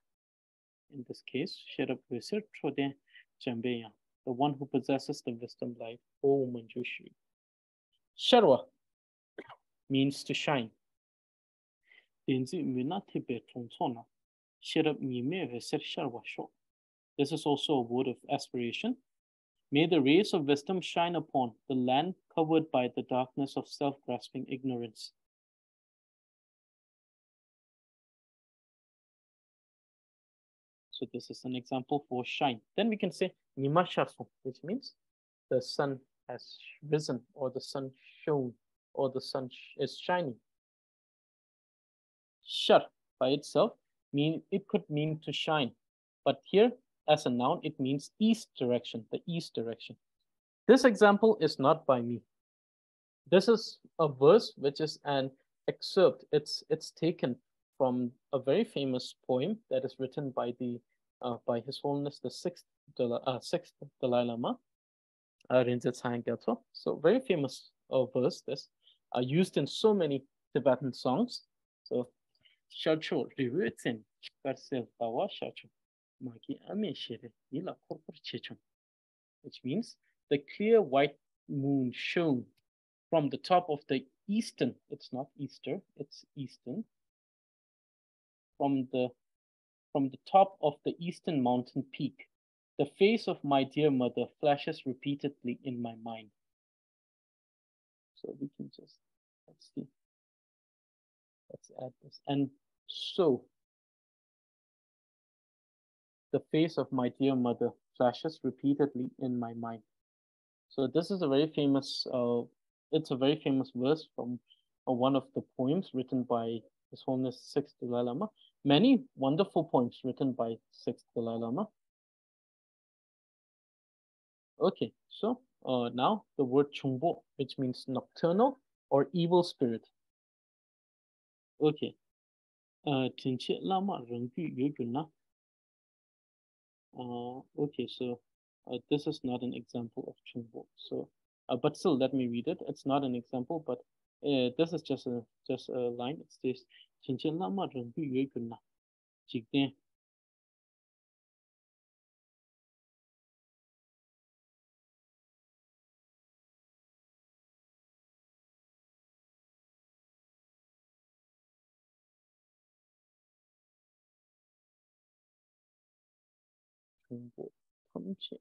In this case, Shirab veser trode jambeya, the one who possesses the wisdom light, O Manjushri. Sharwa means to shine. Tenzin This is also a word of aspiration. May the rays of wisdom shine upon the land covered by the darkness of self-grasping ignorance. So this is an example for shine. Then we can say Nimashasu, which means the sun has risen, or the sun shone, or the sun is shining. Shar by itself it could mean to shine, but here as a noun it means east direction, the east direction. This example is not by me. This is a verse which is an excerpt. It's taken from a very famous poem that is written by by His Holiness the sixth Dalai Lama, Rinzai Tsang Gyaltsen. So very famous verse. This used in so many Tibetan songs. So Shacho Rivutin Karsel Tawa Shacho Maki Ame Shere Ila Korpor Chechon, which means the clear white moon shone from the top of the eastern, it's not Easter, it's eastern, from the top of the eastern mountain peak. The face of my dear mother flashes repeatedly in my mind. So we can just, let's see. Let's add this. And so, the face of my dear mother flashes repeatedly in my mind. So this is a very famous, it's a very famous verse from one of the poems written by His Holiness Sixth Dalai Lama. Many wonderful poems written by Sixth Dalai Lama. Okay, so now the word chungbo, which means nocturnal or evil spirit. Okay, tinche lama rengyu yuguna. Okay, so this is not an example of chungbo. So, but still, let me read it. It's not an example, but this is just a line. It says, "Tinche lama rengyu yuguna, jigden." Chungbo, tamche.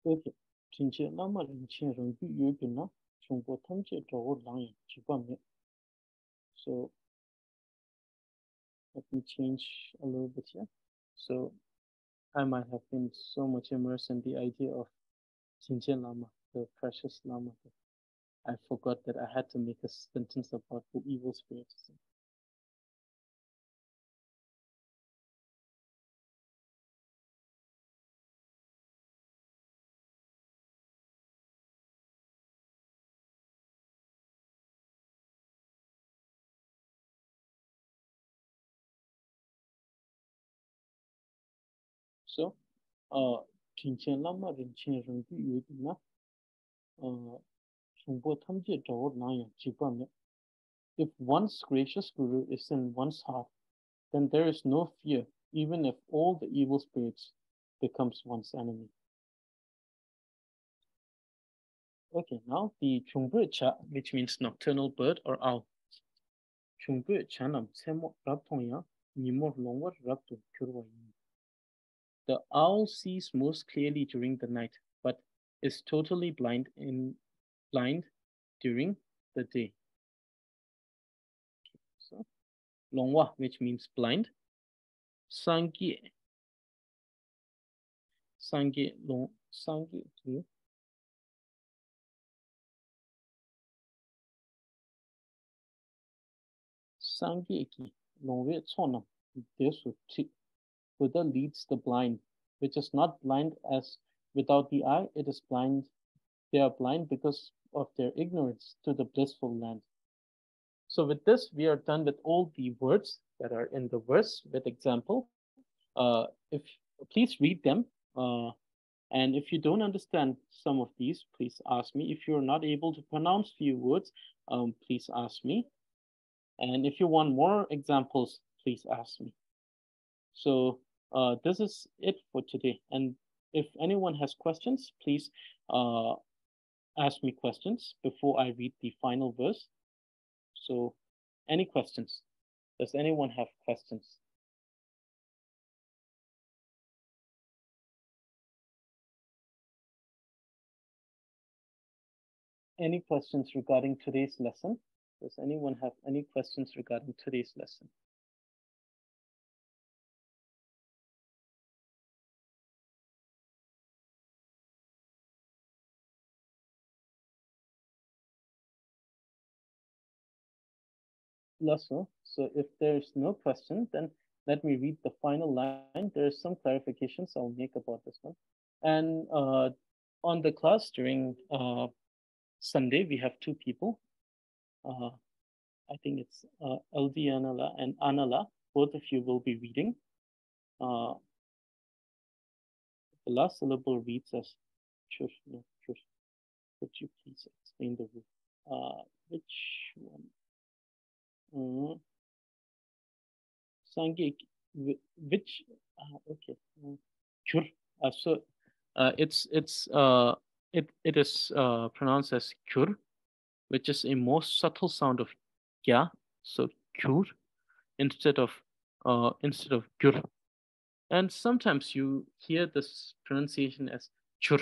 Okay. 진짜 남아 인체 런규 요구나 중고 탐제 저거 랑이 지방에. So let me change a little bit here. So I might have been so much immersed in the idea of Jinjian Lama, the precious Lama, that I forgot that I had to make a sentence about the evil spirits. So, Jinjian Lama Rinchen Rungyu Yudina, Shungbo Tamje Zhou Naya Jibame. If one's gracious guru is in one's heart, then there is no fear, even if all the evil spirits becomes one's enemy. Okay, now the Chungbu Cha, which means nocturnal bird or owl. Chungbu Chanam Semo Raptonya, Nimor Longwar Rapto Kurwayin. The owl sees most clearly during the night, but is totally blind during the day. So, Longwa, which means blind. Sangye Long Sangye Sangyeki Longwe Tsonam Desu Buddha leads the blind, which is not blind as without the eye, it is blind. They are blind because of their ignorance to the blissful land. So with this, we are done with all the words that are in the verse with example. If please read them. And if you don't understand some of these, please ask me. If you're not able to pronounce few words, please ask me. And if you want more examples, please ask me. So this is it for today. And if anyone has questions, please ask me questions before I read the final verse. So any questions? Does anyone have questions? Any questions regarding today's lesson? Does anyone have any questions regarding today's lesson? Lasso. So if there's no question, then let me read the final line. There are some clarifications I'll make about this one. And on the class during Sunday, we have two people. I think it's LD Anala and Anala. Both of you will be reading. The last syllable reads as chur. No, chur. Could you please explain the rule? Which one? Sangi, which? Okay. Chur. So it is pronounced as chur, which is a more subtle sound of kya. So chur instead of gyur. And sometimes you hear this pronunciation as chur,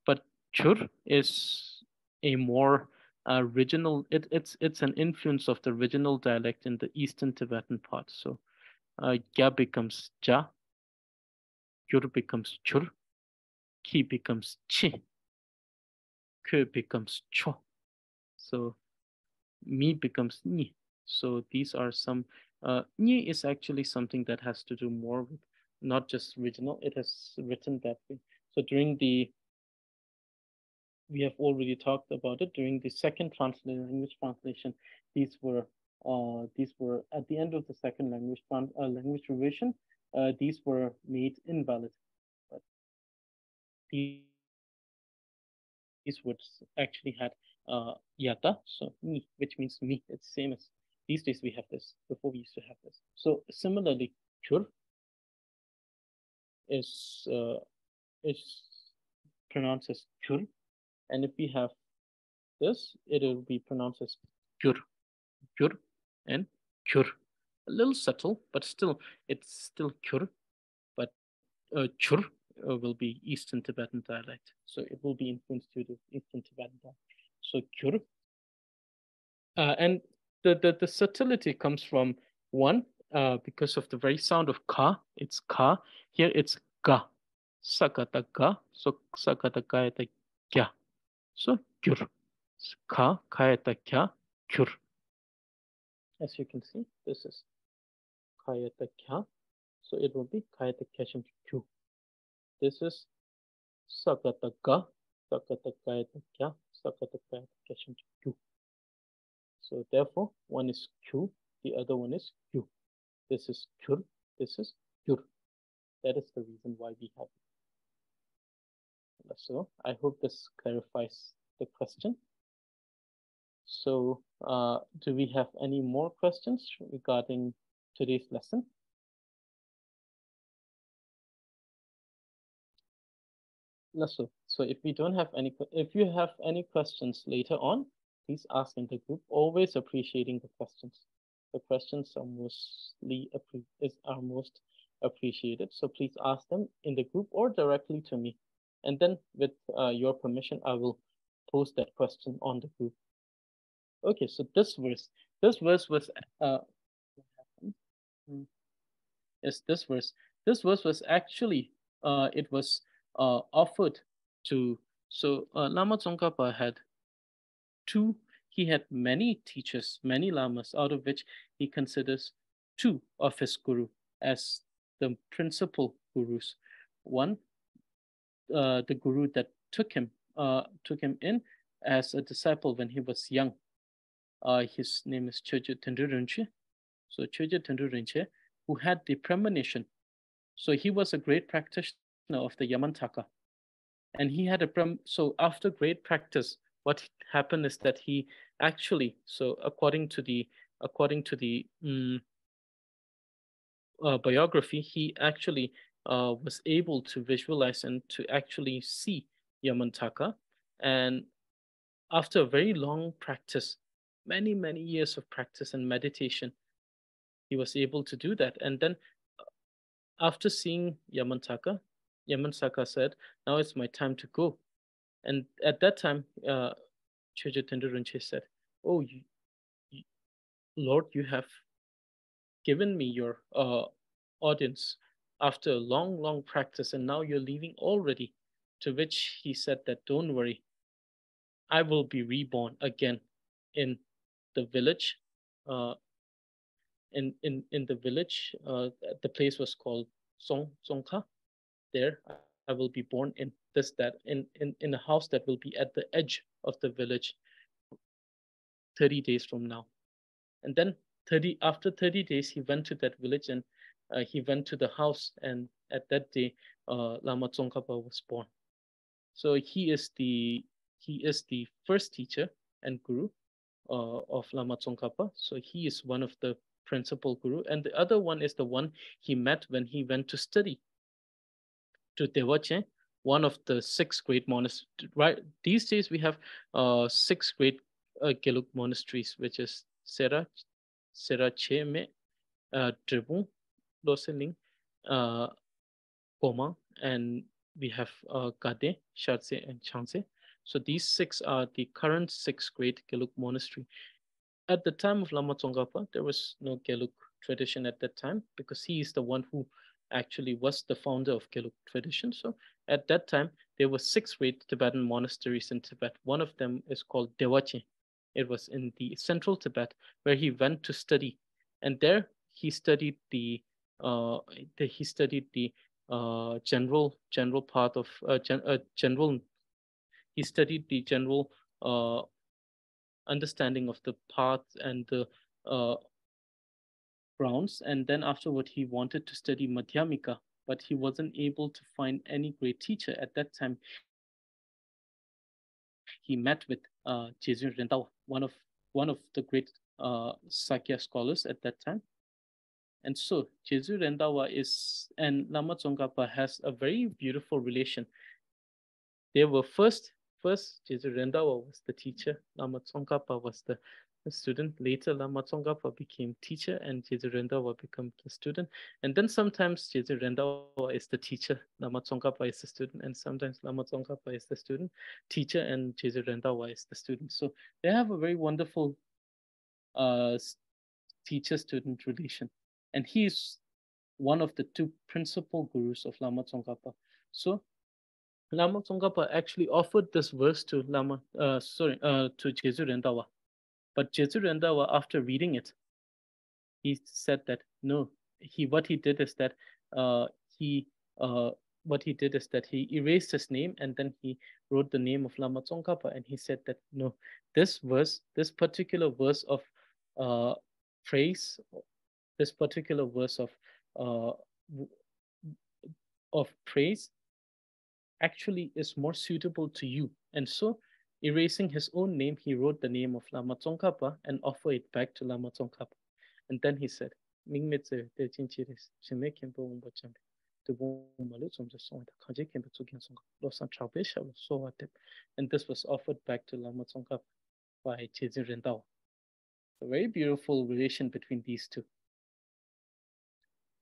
but chur is a more regional. It's an influence of the regional dialect in the Eastern Tibetan part. So gya becomes ja, gyur becomes chur, ki becomes chi, ke becomes cho. So mi becomes ni. So these are some. Ni is actually something that has to do more with not just regional. It has written that way. So during the we have already talked about it during the second language translation. These were at the end of the second language revision. These were made invalid. But these words actually had yata, so me, which means me. It's same as these days we have this. Before we used to have this. So similarly, chur is pronounced as chur, and if we have this, it will be pronounced as kyur, kyur, and kyur. A little subtle, but still, it's still kyur. But chur will be Eastern Tibetan dialect. So it will be influenced to the Eastern Tibetan dialect. So kyur. And the subtlety comes from one, because of the very sound of ka, it's ka. Here it's ga, sakata ga, so sakata kayata kya. So kyur, ka kayata kya, kyur. As you can see, this is kayata kya, so it will be kayata kya kyu. This is sakata ga, sakata kayata kya, sakata kayata kya kyu. So therefore, one is Q, the other one is Q. This is Kyur, this is Kyur. That is the reason why we have it. So I hope this clarifies the question. So do we have any more questions regarding today's lesson? So if we don't have any, if you have any questions later on, please ask in the group. Always appreciating the questions. The questions are most appreciated. So please ask them in the group or directly to me. And then with your permission, I will post that question on the group. Okay, so this verse was yes, this verse was actually it was offered to, so Lama Tsongkhapa had he had many teachers, many lamas, out of which he considers two of his guru as the principal gurus. One, the guru that took him in as a disciple when he was young. His name is Choje Tendu Rinche. So Choje Tendu Rinche, who had the premonition. So he was a great practitioner of the Yamantaka. And he had so after great practice, what happened is that he actually, so according to the biography, he actually was able to visualize and to actually see Yamantaka. And after a very long practice, many years of practice and meditation, he was able to do that. And then after seeing Yamantaka said, now it's my time to go. And at that time, Choje Tendu Rinche said, oh, Lord, you have given me your audience after a long practice, and now you're leaving already. To which he said that, don't worry, I will be reborn again in the village. In the village, the place was called Songka. There, I will be born in in a house that will be at the edge of the village 30 days from now. And then after 30 days, he went to that village and he went to the house. And at that day, Lama Tsongkhapa was born. So he is the first teacher and guru of Lama Tsongkhapa. So he is one of the principal guru. And the other one is the one he met when he went to study to Dewache, one of the 6 great monasteries. Right, these days we have 6 great Gelug monasteries, which is Seracheme, Dribung, Loseling, Koma, and we have Gade, Shartse, and Changse. So these 6 are the current 6 great Gelug monastery. At the time of Lama Tsongkhapa, there was no Gelug tradition at that time, because he is the one who actually was the founder of Gelug tradition. So at that time, there were 6 great Tibetan monasteries in Tibet. One of them is called Dewache. It was in the central Tibet, where he went to study, and there he studied the general part of general. He studied the general understanding of the path and the grounds, and then afterward he wanted to study Madhyamika, but he wasn't able to find any great teacher at that time. He met with Jesu Rendawa, one of the great Sakya scholars at that time. And so Jesu Rendawa and Lama Tsongkhapa has a very beautiful relation. They were first Jesu Rendawa was the teacher, Lama Tsongkhapa was the a student. Later, Lama Tsongkhapa became teacher and Jesu Rendawa became the student. And then sometimes Jesu Rendawa is the teacher, Lama Tsongkhapa is the student, and sometimes Lama Tsongkhapa is the student, teacher, and Jesu Rendawa is the student. So they have a very wonderful uh, teacher-student relation. And he is one of the two principal gurus of Lama Tsongkhapa. So Lama Tsongkhapa actually offered this verse to to Jesu Rendawa. But Jesu Rendawa, after reading it, he said that no, what he did is that uh, he uh, what he did is that he erased his name and then he wrote the name of Lama Tsongkhapa, and he said that no, this particular verse uh, praise, this particular verse uh, of praise actually is more suitable to you. And so, erasing his own name, he wrote the name of Lama Tsongkhapa and offered it back to Lama Tsongkhapa. And then he said, Mingmetse de Chinchiris, Chimekimbo Umbachambe, the Bumalu from the song, the Kaji came to Ginsong, Losan Chabesha was so at it. And this was offered back to Lama Tsongkhapa by Chizin Rendao. A very beautiful relation between these two.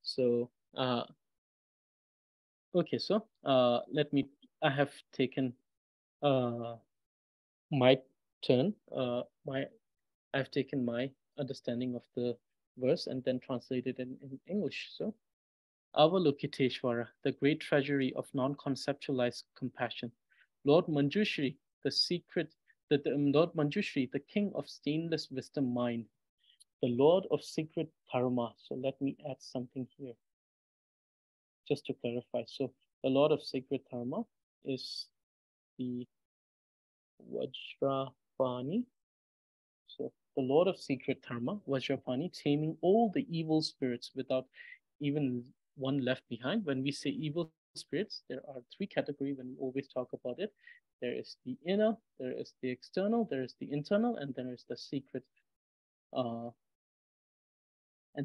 So, okay, so I have taken my turn, I've taken my understanding of the verse and then translated it in English. So, Avalokiteshvara, the great treasury of non-conceptualized compassion. Lord Manjushri, Lord Manjushri, the king of stainless wisdom mind, the Lord of secret dharma. So let me add something here, just to clarify. So the Lord of sacred dharma is the Vajrapani. So the Lord of secret dharma, Vajrapani, taming all the evil spirits without even one left behind. When we say evil spirits, there are three categories when we always talk about it. There is the inner, there is the external, there is the internal, and then there is the secret. And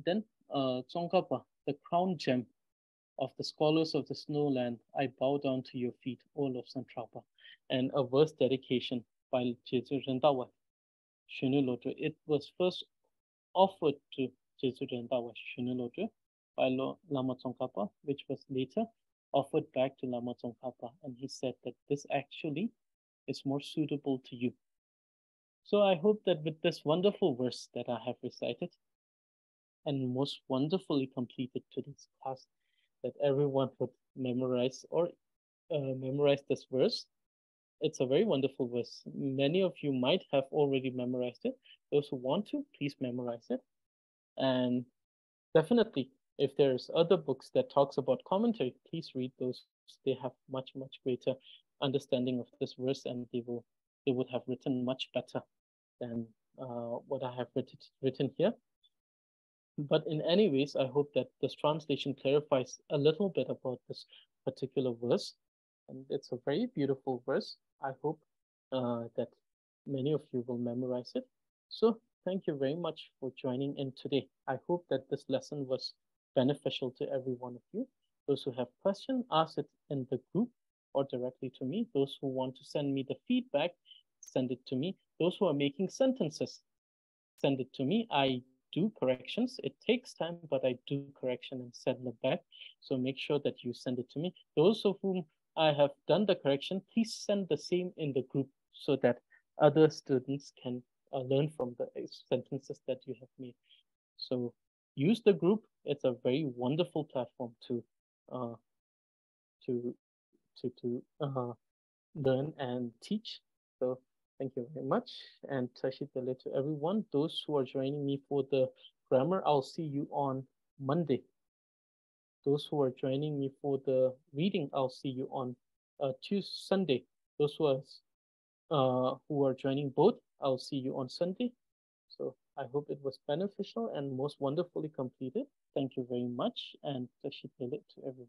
then Tsongkhapa, the crown gem of the scholars of the snowland, I bow down to your feet, O Lord Santrapa. And a verse dedication by Jesu Rendawa, Shunulotu. It was first offered to Jesu Rendawa, Shunulotu, by Lama Tsongkhapa, which was later offered back to Lama Tsongkhapa. And he said that this actually is more suitable to you. So I hope that with this wonderful verse that I have recited and most wonderfully completed today's class, that everyone would memorize this verse. It's a very wonderful verse. Many of you might have already memorized it. Those who want to, please memorize it. And definitely, if there's other books that talks about commentary, please read those. They have much, much greater understanding of this verse, and they would have written much better than what I have written here. But in any ways, I hope that this translation clarifies a little bit about this particular verse. And it's a very beautiful verse. I hope that many of you will memorize it. So thank you very much for joining in today. I hope that this lesson was beneficial to every one of you. Those who have questions, ask it in the group or directly to me. Those who want to send me the feedback, send it to me. Those who are making sentences, send it to me. I do corrections. It takes time, but I do correction and send it back. So make sure that you send it to me. Those of whom I have done the correction, please send the same in the group so that other students can learn from the sentences that you have made. So use the group. It's a very wonderful platform to learn and teach. So thank you very much, and Tashitale to everyone. Those who are joining me for the grammar, I'll see you on Monday. Those who are joining me for the reading, I'll see you on Sunday. Those who are joining both, I'll see you on Sunday. So I hope it was beneficial and most wonderfully completed. Thank you very much, and Tashitale to everyone.